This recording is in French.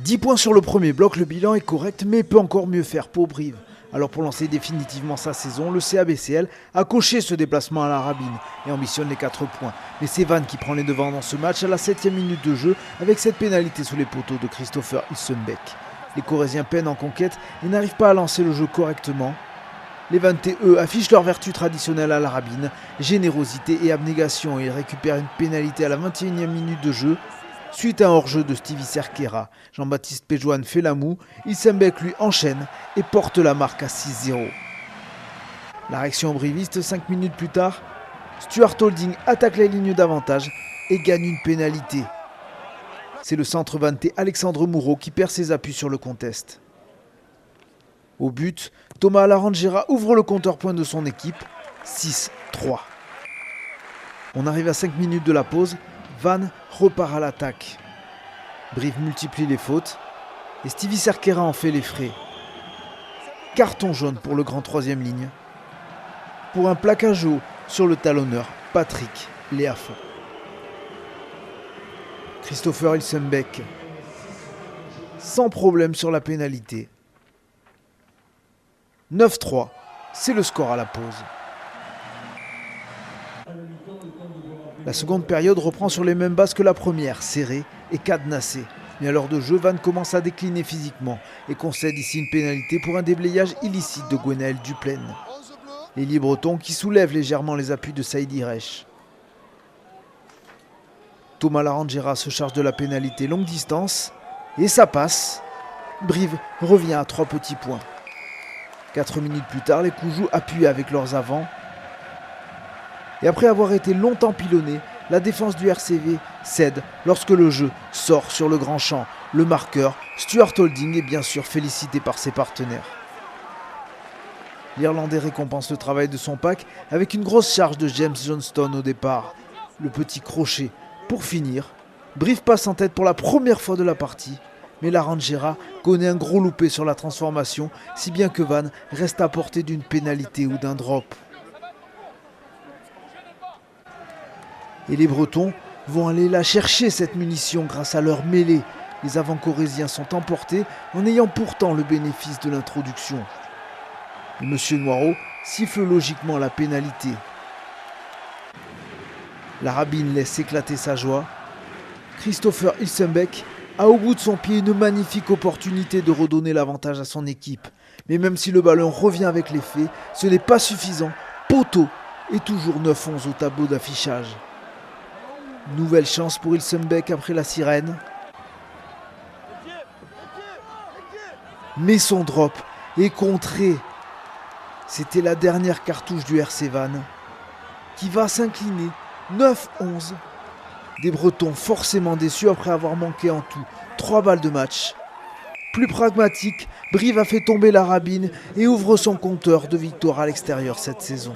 10 points sur le premier bloc, le bilan est correct mais peut encore mieux faire pour Brive. Alors pour lancer définitivement sa saison, le CABCL a coché ce déplacement à la Rabine et ambitionne les 4 points. Mais c'est Vannes qui prend les devants dans ce match à la 7e minute de jeu avec cette pénalité sous les poteaux de Christopher Ilsenbeck. Les Corésiens peinent en conquête et n'arrivent pas à lancer le jeu correctement. Les Vannetais, eux, affichent leur vertu traditionnelle à la Rabine, générosité et abnégation, et ils récupèrent une pénalité à la 21e minute de jeu. Suite à un hors-jeu de Stevie Cerquera, Jean-Baptiste Péjoine fait la moue, Ilsenbeck lui enchaîne et porte la marque à 6-0. La réaction briviste, 5 minutes plus tard, Stuart Holding attaque les lignes d'avantage et gagne une pénalité. C'est le centre vannetais Alexandre Moureau qui perd ses appuis sur le contest. Au but, Thomas Larangera ouvre le compteur point de son équipe, 6-3. On arrive à 5 minutes de la pause, Vannes repart à l'attaque. Brive multiplie les fautes et Stevie Cerquera en fait les frais. Carton jaune pour le grand troisième ligne. Pour un plaquage haut sur le talonneur Patrick Léafont. Christopher Ilsenbeck, sans problème sur la pénalité. 9-3, c'est le score à la pause. La seconde période reprend sur les mêmes bases que la première, serrée et cadenassée. Mais à l'heure de jeu, Vannes commence à décliner physiquement et concède ici une pénalité pour un déblayage illicite de Gwenaël Duplaine. Les Bretons qui soulèvent légèrement les appuis de Saïd Irech. Thomas Larangera se charge de la pénalité longue distance et ça passe. Brive revient à 3 petits points. 4 minutes plus tard, les coups jouent appuyés avec leurs avants. Et après avoir été longtemps pilonné, la défense du RCV cède lorsque le jeu sort sur le grand champ. Le marqueur, Stuart Holding, est bien sûr félicité par ses partenaires. L'Irlandais récompense le travail de son pack avec une grosse charge de James Johnston au départ. Le petit crochet. Pour finir, Brive passe en tête pour la première fois de la partie. Mais Larangera connaît un gros loupé sur la transformation, si bien que Vannes reste à portée d'une pénalité ou d'un drop. Et les Bretons vont aller la chercher cette munition grâce à leur mêlée. Les avants corésiens sont emportés en ayant pourtant le bénéfice de l'introduction. Et Monsieur Noireau siffle logiquement la pénalité. La Rabine laisse éclater sa joie. Christopher Ilsenbeck a au bout de son pied une magnifique opportunité de redonner l'avantage à son équipe. Mais même si le ballon revient avec les faits, ce n'est pas suffisant. Poteau est toujours 9-11 au tableau d'affichage. Nouvelle chance pour Ilsenbeck après la sirène. Mais son drop est contré. C'était la dernière cartouche du RC Vannes qui va s'incliner 9-11. Des Bretons forcément déçus après avoir manqué en tout 3 balles de match. Plus pragmatique, Brive a fait tomber la Rabine et ouvre son compteur de victoires à l'extérieur cette saison.